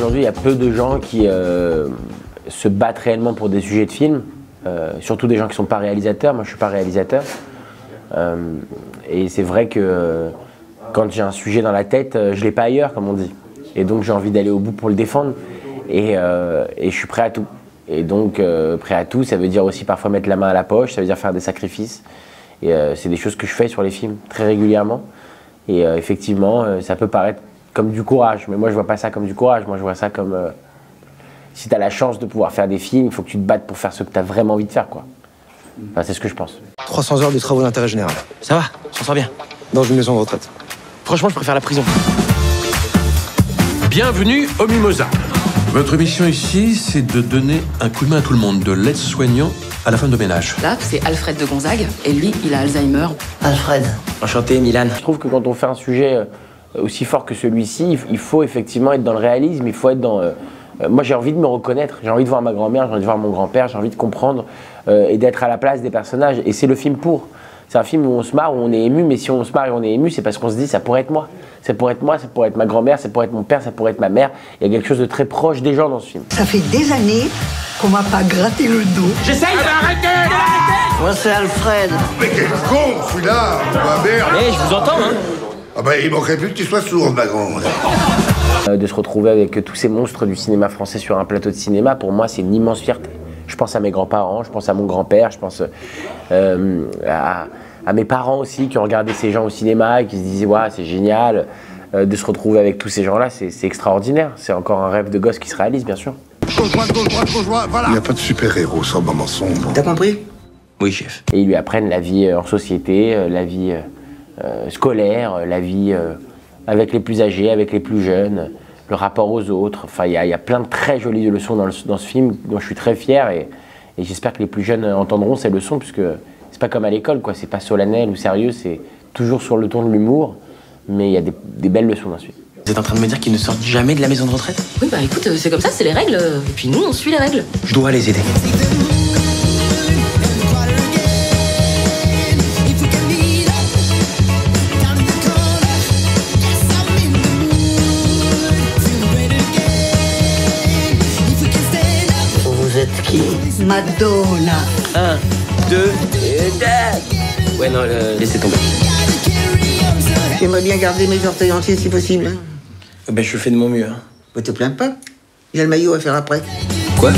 qu'aujourd'hui, il y a peu de gens qui se battent réellement pour des sujets de films, surtout des gens qui ne sont pas réalisateurs. Moi, je ne suis pas réalisateur. Et c'est vrai que quand j'ai un sujet dans la tête, je ne l'ai pas ailleurs, comme on dit. Et donc, j'ai envie d'aller au bout pour le défendre. Et je suis prêt à tout. Et donc, prêt à tout, ça veut dire aussi parfois mettre la main à la poche, ça veut dire faire des sacrifices. Et c'est des choses que je fais sur les films très régulièrement. Et effectivement, ça peut paraître comme du courage. Mais moi, je ne vois pas ça comme du courage. Moi, je vois ça comme... si tu as la chance de pouvoir faire des films, il faut que tu te battes pour faire ce que tu as vraiment envie de faire, quoi. Enfin, c'est ce que je pense. 300 heures de travaux d'intérêt général. Ça va, je m'en sors bien. Dans une maison de retraite. Franchement, je préfère la prison. Bienvenue au Mimosa. Votre mission ici, c'est de donner un coup de main à tout le monde, de l'aide-soignant à la femme de ménage. Là, c'est Alfred de Gonzague, et lui, il a Alzheimer. Alfred. Enchanté, Milan. Je trouve que quand on fait un sujet aussi fort que celui-ci, il faut effectivement être dans le réalisme, il faut être dans... moi, j'ai envie de me reconnaître, j'ai envie de voir ma grand-mère, j'ai envie de voir mon grand-père, j'ai envie de comprendre et d'être à la place des personnages. Et c'est le film pour. C'est un film où on se marre, où on est ému, mais si on se marre et on est ému, c'est parce qu'on se dit ça pourrait être moi. Ça pourrait être moi, ça pourrait être ma grand-mère, ça pourrait être mon père, ça pourrait être ma mère. Il y a quelque chose de très proche des gens dans ce film. Ça fait des années qu'on m'a pas gratté le dos. J'essaye. Arrêtez! Moi, c'est Alfred. Mais quel con, celui-là! Ma merde! Eh, je vous entends, hein. Ah bah, il manquerait plus que tu sois sourde, ma grande. De se retrouver avec tous ces monstres du cinéma français sur un plateau de cinéma, pour moi, c'est une immense fierté. Je pense à mes grands-parents, je pense à mon grand-père, je pense à mes parents aussi qui ont regardé ces gens au cinéma et qui se disaient « Waouh, c'est génial !» De se retrouver avec tous ces gens-là, c'est extraordinaire. C'est encore un rêve de gosse qui se réalise, bien sûr. Gauche, droite, voilà! Il n'y a pas de super-héros sans moment sombre. T'as compris? Oui, chef. Et ils lui apprennent la vie en société, la vie scolaire, la vie avec les plus âgés, avec les plus jeunes, le rapport aux autres. Enfin, il y a plein de très jolies leçons dans ce film dont je suis très fier et j'espère que les plus jeunes entendront ces leçons puisque c'est pas comme à l'école, quoi. C'est pas solennel ou sérieux, c'est toujours sur le ton de l'humour, mais il y a des belles leçons dans ce film. Vous êtes en train de me dire qu'ils ne sortent jamais de la maison de retraite? Oui, bah écoute, c'est comme ça, c'est les règles. Et puis nous, on suit les règles. Je dois les aider. Vous êtes qui? Madonna. 1, 2, et... Ouais, non, laissez tomber. J'aimerais bien garder mes orteils entiers si possible. Ben, je fais de mon mieux, hein. Mais te plains pas. Il y a le maillot à faire après. Quoi?